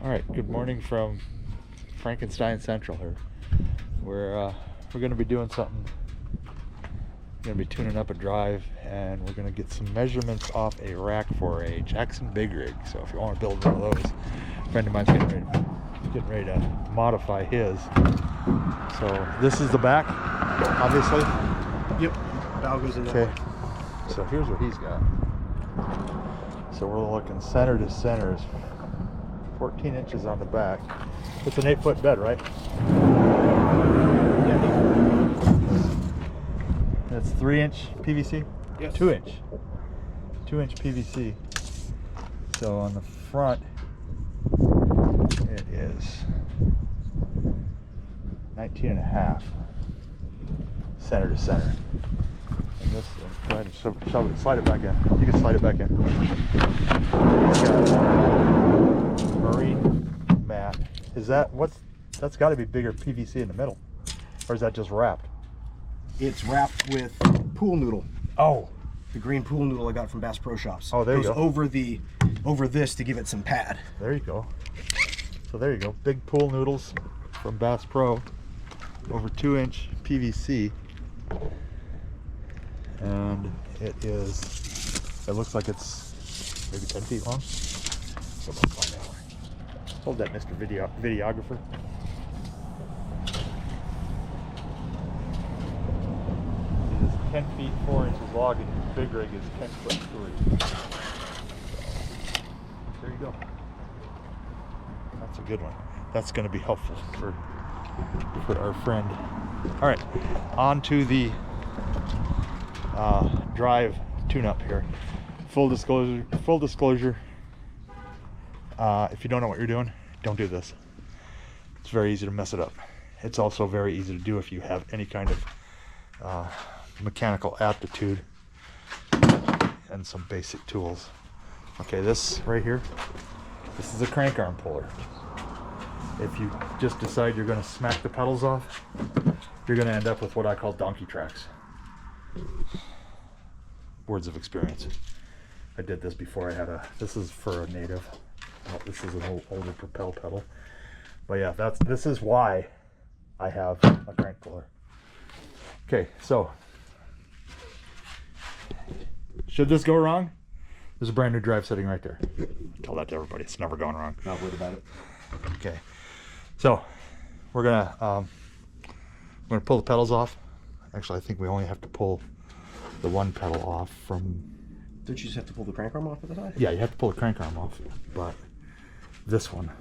All right, good morning from Frankenstein Central here. We're going to be doing something. We're going to be tuning up a drive, and we're going to get some measurements off a rack for a Jackson Big Rig. So if you want to build one of those, a friend of mine's getting ready to modify his. So this is the back, obviously. Yep, bow goes in that Okay. way. So here's what he's got. So we're looking center to center is 14 inches on the back. It's an 8-foot bed, right? Yeah, That's 3-inch PVC? yes. 2-inch. 2-inch PVC. So on the front, it is 19.5 center to center. And this, go ahead and shove it, slide it back in. You can slide it back in. Marine mat. Is that, that's got to be bigger PVC in the middle. Or is that just wrapped? It's wrapped with pool noodle. Oh. The green pool noodle I got from Bass Pro Shops. Oh, there you go. Over this to give it some pad. There you go. So there you go. Big pool noodles from Bass Pro. Over 2-inch PVC. And it looks like it's maybe 10 feet long. Hold that, Mr. Videographer. It is 10 feet 4 inches long, and your big rig is 10 foot 3. So, there you go. That's a good one. That's going to be helpful for our friend. All right, on to the drive tune-up here. Full disclosure. If you don't know what you're doing, don't do this. It's very easy to mess it up. It's also very easy to do if you have any kind of mechanical aptitude and some basic tools. Okay, this right here, this is a crank arm puller. If you just decide you're going to smack the pedals off, you're going to end up with what I call donkey tracks. Words of experience. I did this before. This is for a native. Oh, this is an older propel pedal. But yeah, this is why I have a crank puller. Okay, so should this go wrong, there's a brand new drive sitting right there. Tell that to everybody. It's never gone wrong. Not worried about it. Okay, so we're gonna pull the pedals off. Actually, I think we only have to pull the one pedal off from. Don't you just have to pull the crank arm off at the side? Yeah, you have to pull the crank arm off, but this one,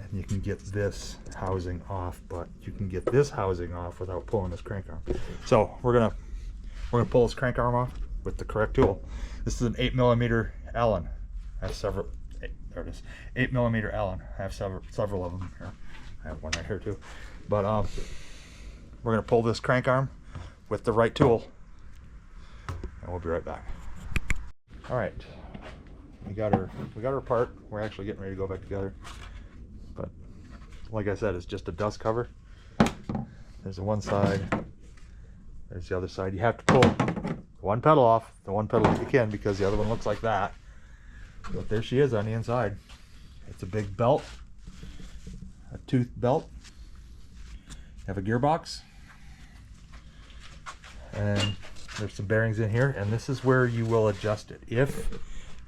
and you can get this housing off, but you can get this housing off without pulling this crank arm. So we're gonna pull this crank arm off with the correct tool. This is an 8mm Allen. I have several. There it is, 8mm Allen. I have several of them here. I have one right here too. But we're gonna pull this crank arm with the right tool, and we'll be right back. All right, we got her part. We're actually getting ready to go back together. But like I said, it's just a dust cover. There's the one side. There's the other side. You have to pull one pedal off, the one pedal that you can, because the other one looks like that. But there she is on the inside. It's a big belt, a tooth belt. You have a gearbox, and there's some bearings in here, and this is where you will adjust it. If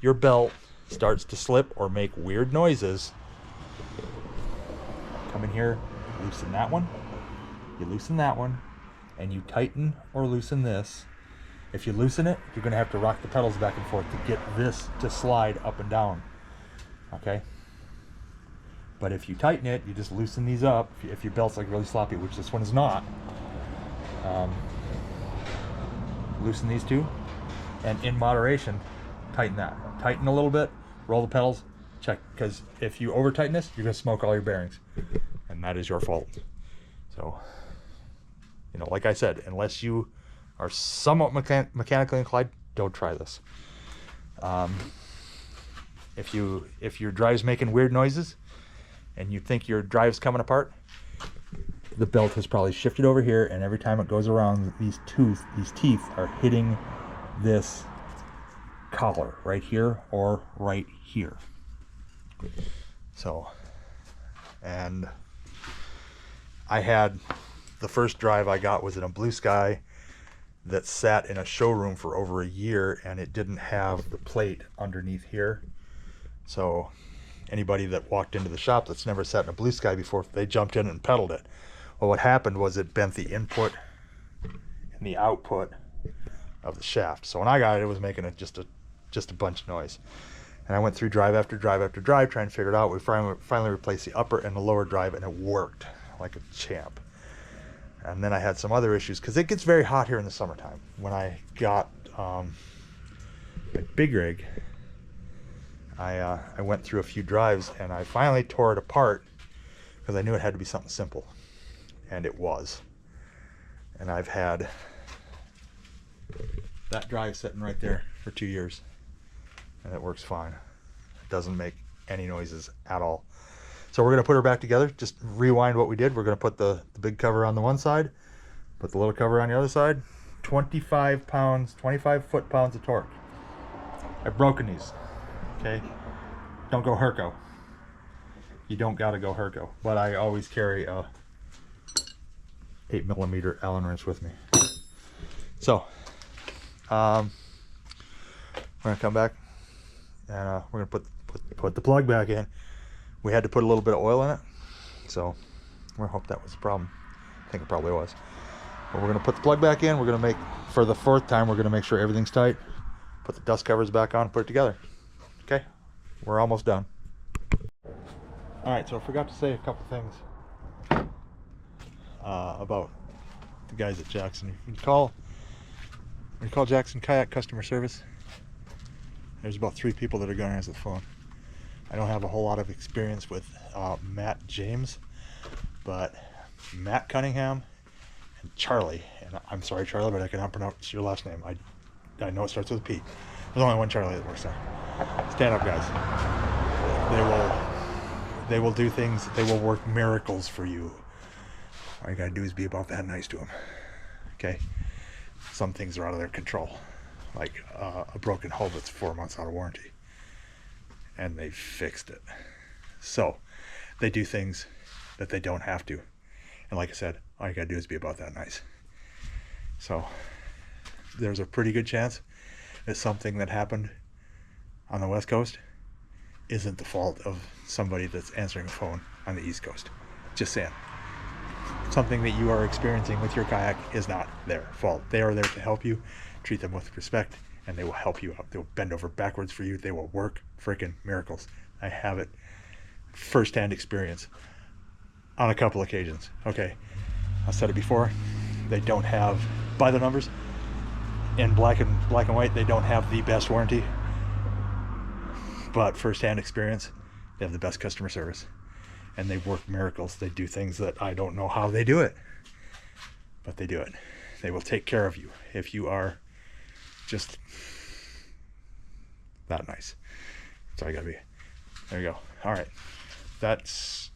your belt starts to slip or make weird noises, come in here, loosen that one, you loosen that one, and you tighten or loosen this. If you loosen it, you're going to have to rock the pedals back and forth to get this to slide up and down. Okay? But if you tighten it, you just loosen these up. If your belt's like really sloppy, which this one is not, loosen these two, and in moderation, tighten that. Tighten a little bit, roll the pedals, check, because if you over tighten this, you're going to smoke all your bearings, and that is your fault. So, you know, like I said, unless you are somewhat mechanically inclined, don't try this. If your drive's making weird noises and you think your drive's coming apart, the belt has probably shifted over here, and every time it goes around, these teeth are hitting this collar right here or right here. So, and I had, the first drive I got was in a Blue Sky that sat in a showroom for over a year, and it didn't have the plate underneath here. So anybody that walked into the shop that's never sat in a Blue Sky before, they jumped in and pedaled it. Well, what happened was it bent the input and the output of the shaft. So when I got it, it was making just a bunch of noise. And I went through drive after drive after drive trying to figure it out. We finally replaced the upper and the lower drive, and it worked like a champ. And then I had some other issues because it gets very hot here in the summertime. When I got my big rig, I went through a few drives and I finally tore it apart because I knew it had to be something simple, and it was. And I've had that drive sitting right there for 2 years, and it works fine. It doesn't make any noises at all. So we're going to put her back together. Just rewind what we did. We're going to put the big cover on the one side, put the little cover on the other side. 25 foot-pounds of torque. I've broken these. Okay? Don't go Herco. You don't got to go Herco. But I always carry a 8mm Allen wrench with me. So, we're going to come back and we're going to put the plug back in. We had to put a little bit of oil in it, so we hope that was the problem. I think it probably was. But we're going to put the plug back in. We're going to make, for the 4th time, we're going to make sure everything's tight. Put the dust covers back on, put it together. Okay, we're almost done. All right, so I forgot to say a couple things about the guys at Jackson. When you call Jackson Kayak customer service, there's about 3 people that are going to answer the phone. I don't have a whole lot of experience with Matt James, but Matt Cunningham and Charlie, and I'm sorry Charlie, but I cannot pronounce your last name. I know it starts with a P. There's only one Charlie that works there. Stand up, guys. They will do things, they will work miracles for you. All you gotta do is be about that nice to them. Okay? Some things are out of their control, like a broken hull that's 4 months out of warranty, and they fixed it. So they do things that they don't have to, and like I said, all you gotta do is be about that nice. So there's a pretty good chance that something that happened on the West Coast isn't the fault of somebody that's answering a phone on the East Coast. Just saying. Something that you are experiencing with your kayak is not their fault. They are there to help you. Treat them with respect, and they will help you out. They will bend over backwards for you. They will work freaking miracles. I have it first-hand experience on a couple occasions. Okay, I said it before. They don't have, by the numbers, in black and white, they don't have the best warranty, but first-hand experience, they have the best customer service, and they work miracles. They do things that I don't know how they do it, but they do it. They will take care of you if you are just that nice. That's all you gotta be. There you go. All right, that's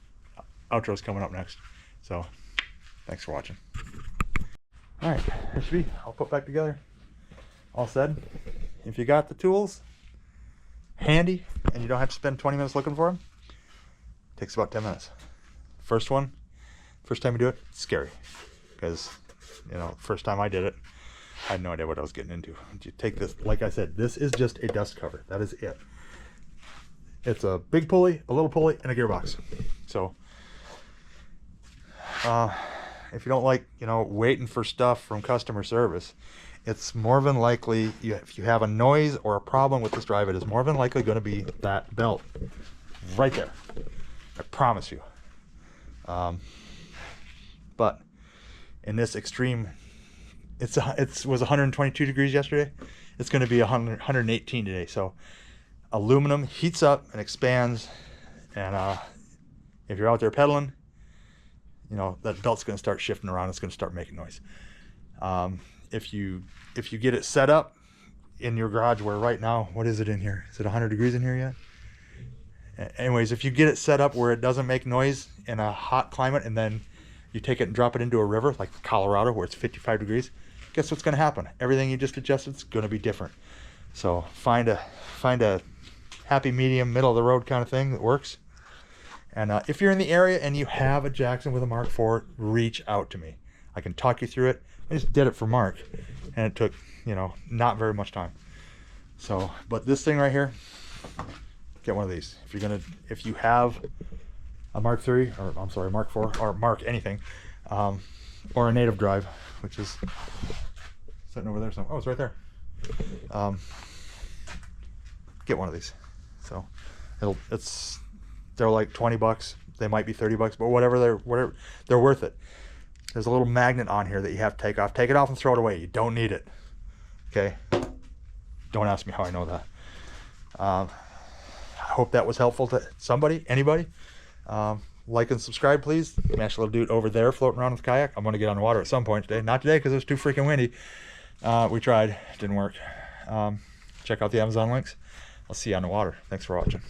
outro's coming up next, so thanks for watching. All right, here should be, I'll put back together. All said. If you got the tools handy and you don't have to spend 20 minutes looking for them, it takes about 10 minutes. First time you do it, it's scary, because you know, first time I did it, I had no idea what I was getting into. You take this, like I said, this is just a dust cover. That is it. It's a big pulley, a little pulley, and a gearbox. So if you don't like, you know, waiting for stuff from customer service, it's more than likely, if you have a noise or a problem with this drive, it is more than likely going to be that belt right there. I promise you. But in this extreme, it was 122 degrees yesterday. It's going to be 118 today. So aluminum heats up and expands, and if you're out there pedaling, you know, that belt's going to start shifting around. It's going to start making noise. If you get it set up in your garage, where right now, what is it in here? Is it 100 degrees in here yet? Anyways, if you get it set up where it doesn't make noise in a hot climate, and then you take it and drop it into a river like Colorado where it's 55 degrees, guess what's going to happen? Everything you just adjusted is going to be different. So find a happy medium, middle of the road kind of thing that works. And if you're in the area and you have a Jackson with a Mark IV, reach out to me. I can talk you through it. I just did it for Mark, and it took, you know, not very much time. So, but this thing right here, get one of these. If you have a Mark III, or I'm sorry, Mark IV, or Mark anything, or a native drive, which is sitting over there somewhere. Oh, it's right there. Get one of these. So they're like 20 bucks. They might be 30 bucks, but whatever, they're worth it. There's a little magnet on here that you have to take off. Take it off and throw it away. You don't need it. Okay? Don't ask me how I know that. I hope that was helpful to somebody, anybody. Like and subscribe, please. Smash little dude over there floating around with the kayak. I'm going to get on the water at some point today. Not today because it was too freaking windy. We tried. It didn't work. Check out the Amazon links. I'll see you on the water. Thanks for watching.